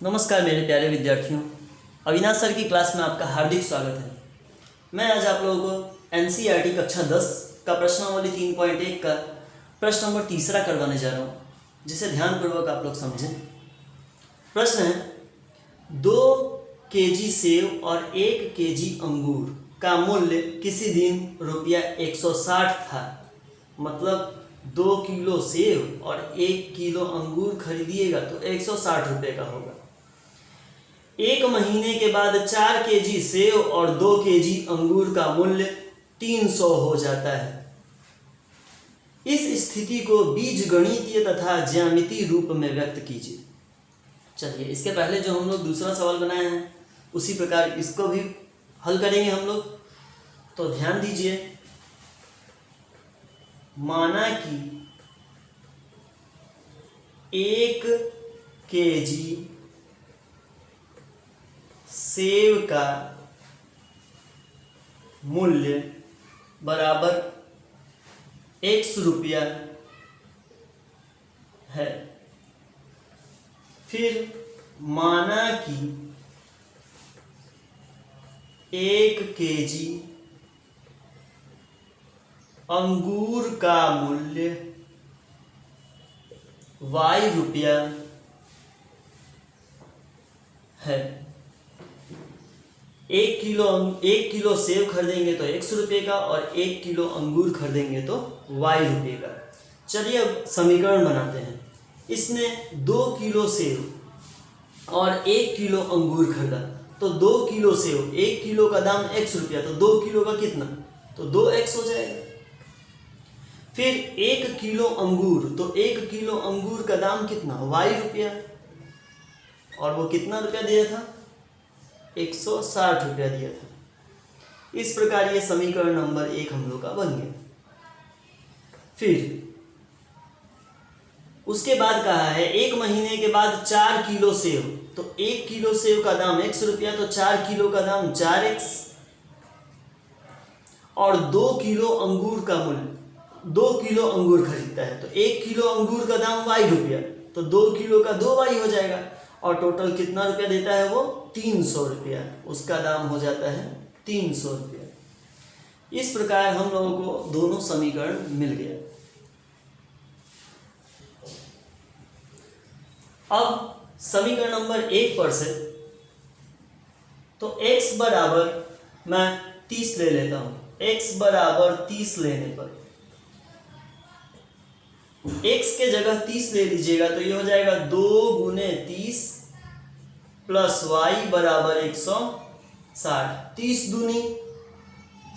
नमस्कार मेरे प्यारे विद्यार्थियों, अविनाश सर की क्लास में आपका हार्दिक स्वागत है। मैं आज आप लोगों को एनसीईआरटी कक्षा 10 का प्रश्नावली 3.1 का प्रश्न नंबर 3 करवाने जा रहा हूँ, जिसे ध्यानपूर्वक आप लोग समझें। प्रश्न है, 2 केजी सेब और 1 केजी अंगूर का मूल्य किसी दिन ₹160 था। मतलब 2 किलो सेब और 1 किलो अंगूर खरीदिएगा तो 160 रुपये का होगा। 1 महीने के बाद 4 केजी सेब और 2 केजी अंगूर का मूल्य 300 हो जाता है। इस स्थिति को बीजगणितीय तथा ज्यामितीय रूप में व्यक्त कीजिए। चलिए, इसके पहले जो हम लोग दूसरा सवाल बनाए हैं उसी प्रकार इसको भी हल करेंगे हम लोग। तो ध्यान दीजिए, माना कि 1 केजी सेब का मूल्य बराबर X रुपया है। फिर माना कि 1 केजी अंगूर का मूल्य Y रुपया है। 1 किलो सेब खरीदेंगे तो X रुपये का और 1 किलो अंगूर खरीदेंगे तो Y रुपये का। चलिए अब समीकरण बनाते हैं। इसने 2 किलो सेब और 1 किलो अंगूर खरीदा, तो 2 किलो सेब, 1 किलो का दाम X रुपया, तो 2 किलो का कितना, तो 2X हो जाएगा। फिर 1 किलो अंगूर, तो 1 किलो अंगूर का दाम कितना, Y रुपया, और वो कितना रुपया दिया था, 160 रुपया दिया था। इस प्रकार ये समीकरण नंबर 1 हम लोग का बन गया। फिर उसके बाद कहा है 1 महीने के बाद 4 किलो सेब, तो 1 किलो सेब का दाम X रुपया, तो 4 किलो का दाम 4X, और 2 किलो अंगूर का मूल्य, 2 किलो अंगूर खरीदता है तो 1 किलो अंगूर का दाम Y रुपया, तो 2 किलो का 2Y हो जाएगा, और टोटल कितना रुपया देता है वो, 300 रुपया। उसका दाम हो जाता है 300 रुपया। इस प्रकार हम लोगों को दोनों समीकरण मिल गया। अब समीकरण नंबर 1 पर से, तो x बराबर मैं 30 ले लेता हूं। x बराबर 30 लेने पर x के जगह 30 ले लीजिएगा तो ये हो जाएगा 2 गुने 30 प्लस y बराबर 160। 30 दूनी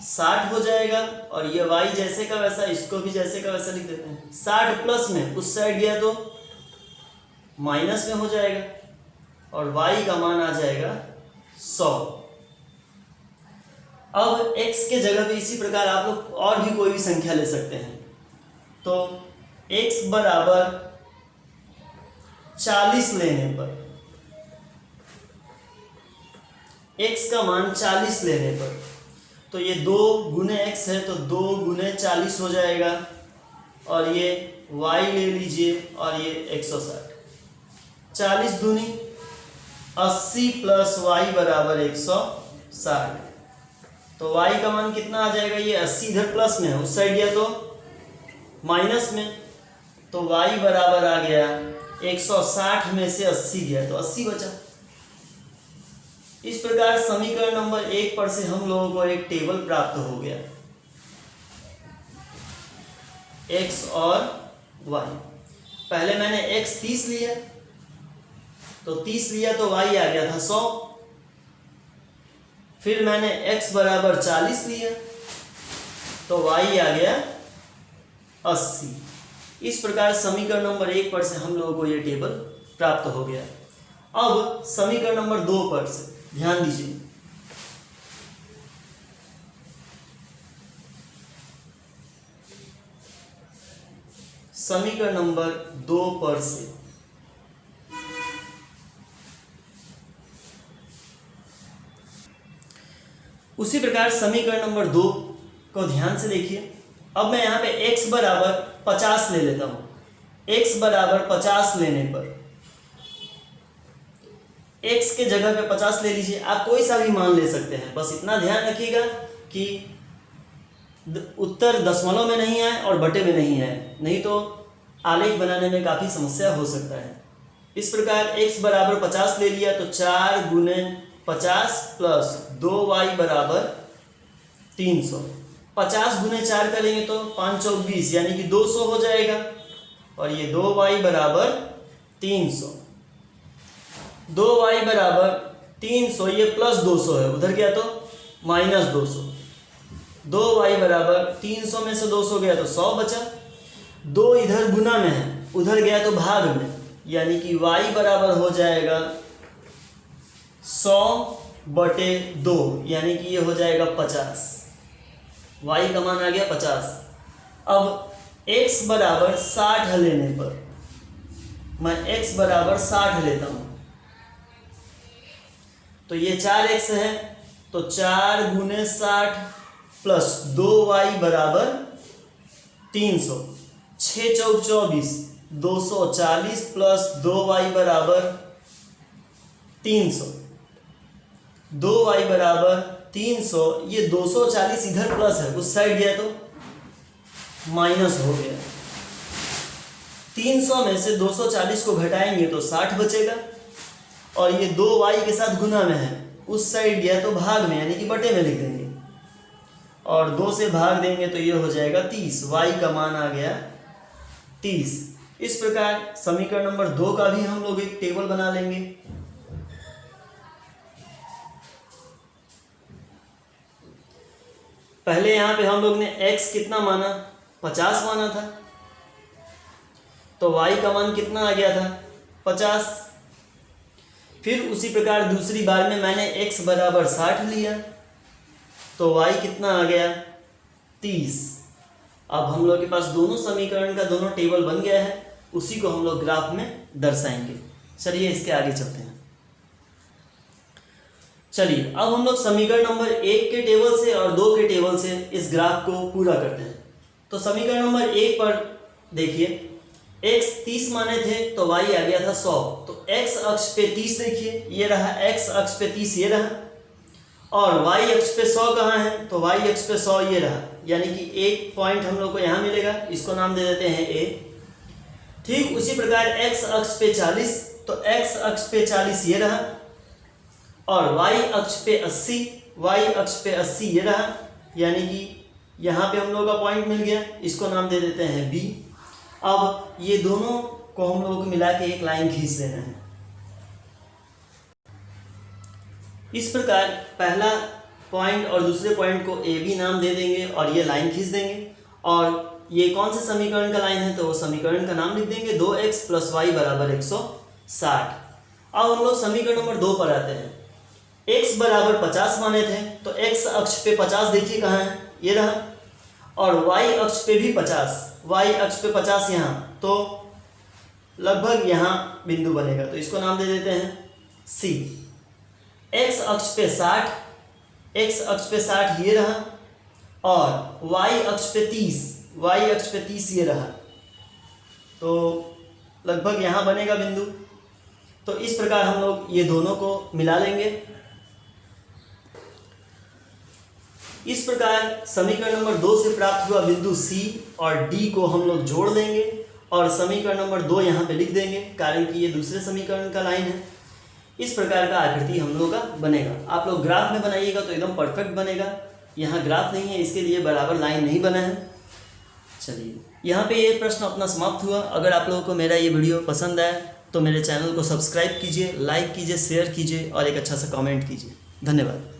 60 हो जाएगा, और ये y जैसे का वैसा, इसको भी जैसे का वैसा लिख देते हैं। 60 प्लस में उस साइड गया तो माइनस में हो जाएगा, और y का मान आ जाएगा 100। अब x के जगह पे इसी प्रकार आप लोग और भी कोई भी संख्या ले सकते हैं। तो x बराबर 40 लेने पर, x का मान 40 लेने पर, तो ये 2 गुने x है तो 2 गुने 40 हो जाएगा, और ये y ले लीजिए और ये 160। 40 दूनी 80 प्लस y बराबर 160, तो y का मान कितना आ जाएगा, ये 80 इधर प्लस में है, उस साइड गया तो माइनस में, तो y बराबर आ गया 160 में से 80 गया तो 80 बचा। इस प्रकार समीकरण नंबर 1 पर से हम लोगों को एक टेबल प्राप्त हो गया, x और y। पहले मैंने x 30 लिया, तो 30 लिया तो y आ गया था 100। फिर मैंने x बराबर 40 लिया तो y आ गया 80। इस प्रकार समीकरण नंबर 1 पर से हम लोगों को यह टेबल प्राप्त हो गया। अब समीकरण नंबर 2 पर से ध्यान दीजिए। समीकरण नंबर 2 पर से उसी प्रकार समीकरण नंबर 2 को ध्यान से देखिए। अब मैं यहाँ पे x बराबर 50 ले लेता हूँ। x बराबर 50 लेने पर x के जगह पे 50 ले लीजिए, आप कोई सा भी मान ले सकते हैं, बस इतना ध्यान रखिएगा कि उत्तर दशमलव में नहीं आए और बटे में नहीं आए, नहीं तो आलेख बनाने में काफ़ी समस्या हो सकता है। इस प्रकार x बराबर 50 ले लिया तो 4 गुने 50 प्लस 2y बराबर 300। 50 गुने 4 करेंगे तो 5 चौक 20 यानी कि 200 हो जाएगा, और ये 2y बराबर 300। 2y बराबर 300, ये प्लस 200 है, उधर गया तो माइनस 200। 2y बराबर 300 में से 200 गया तो 100 बचा। 2 इधर गुना में है, उधर गया तो भाग में, यानी कि y बराबर हो जाएगा 100/2, यानी कि ये हो जाएगा 50। y का मान आ गया 50। अब x बराबर 60 लेने पर मैं x बराबर 60 लेता हूँ, तो ये 4x है, तो 4 गुने 60 प्लस 2y बराबर 300। 6 चौक 24, 240 प्लस 2y बराबर 300। 2y बराबर 300, ये 240 इधर प्लस है, उस साइड गया तो माइनस हो गया। 300 में से 240 को घटाएंगे तो 60 बचेगा, और ये 2y के साथ गुना में है, उस साइड गया तो भाग में, यानी कि बटे में लिख देंगे, और 2 से भाग देंगे तो ये हो जाएगा 30। y का मान आ गया 30। इस प्रकार समीकरण नंबर 2 का भी हम लोग एक टेबल बना लेंगे। पहले यहाँ पे हम लोग ने x कितना माना, 50 माना था, तो y का मान कितना आ गया था, 50। फिर उसी प्रकार दूसरी बार में मैंने x बराबर 60 लिया, तो y कितना आ गया, 30। अब हम लोग के पास दोनों समीकरण का दोनों टेबल बन गया है, उसी को हम लोग ग्राफ में दर्शाएंगे। चलिए इसके आगे चलते हैं। चलिए अब हम लोग समीकरण नंबर 1 के टेबल से और 2 के टेबल से इस ग्राफ को पूरा करते हैं। तो समीकरण नंबर 1 पर देखिए, x 30 माने थे तो y आ गया था 100, तो x अक्ष पे 30 देखिए, ये रहा x अक्ष पे 30, ये रहा, और y अक्ष पे 100 कहाँ है, तो y अक्ष पे 100 ये रहा, यानी कि एक पॉइंट हम लोग को यहाँ मिलेगा, इसको नाम दे देते हैं a। ठीक उसी प्रकार x अक्ष पे 40, तो x अक्ष पे 40 ये रहा, और y अक्ष पे 80, y अक्ष पे 80 ये रहा, यानी कि यहाँ पे हम लोग का पॉइंट मिल गया, इसको नाम दे देते हैं b। अब ये दोनों को हम लोगों को मिला के एक लाइन खींच देना है। इस प्रकार पहला पॉइंट और दूसरे पॉइंट को ए बी नाम दे देंगे और ये लाइन खींच देंगे, और ये कौन से समीकरण का लाइन है, तो वो समीकरण का नाम लिख देंगे 2x + y बराबर 160। अब हम लोग समीकरण नंबर 2 पर आते हैं। x बराबर 50 माने थे, तो x अक्ष पे 50 देखिए कहाँ है, ये रहा, और y अक्ष पे भी 50, y अक्ष पे 50 यहाँ, तो लगभग यहाँ बिंदु बनेगा, तो इसको नाम दे देते हैं C। x अक्ष पे 60, x अक्ष पे 60 ये रहा, और y अक्ष पे 30, y अक्ष पे 30 ये रहा, तो लगभग यहाँ बनेगा बिंदु। तो इस प्रकार हम लोग ये दोनों को मिला लेंगे। इस प्रकार समीकरण नंबर 2 से प्राप्त हुआ बिंदु C और D को हम लोग जोड़ देंगे और समीकरण नंबर 2 यहाँ पे लिख देंगे, कारण कि ये दूसरे समीकरण का लाइन है। इस प्रकार का आकृति हम लोग का बनेगा। आप लोग ग्राफ में बनाइएगा तो एकदम परफेक्ट बनेगा। यहाँ ग्राफ नहीं है, इसके लिए बराबर लाइन नहीं बना है। चलिए यहाँ पे ये प्रश्न अपना समाप्त हुआ। अगर आप लोगों को मेरा ये वीडियो पसंद आया तो मेरे चैनल को सब्सक्राइब कीजिए, लाइक कीजिए, शेयर कीजिए और एक अच्छा सा कमेंट कीजिए। धन्यवाद।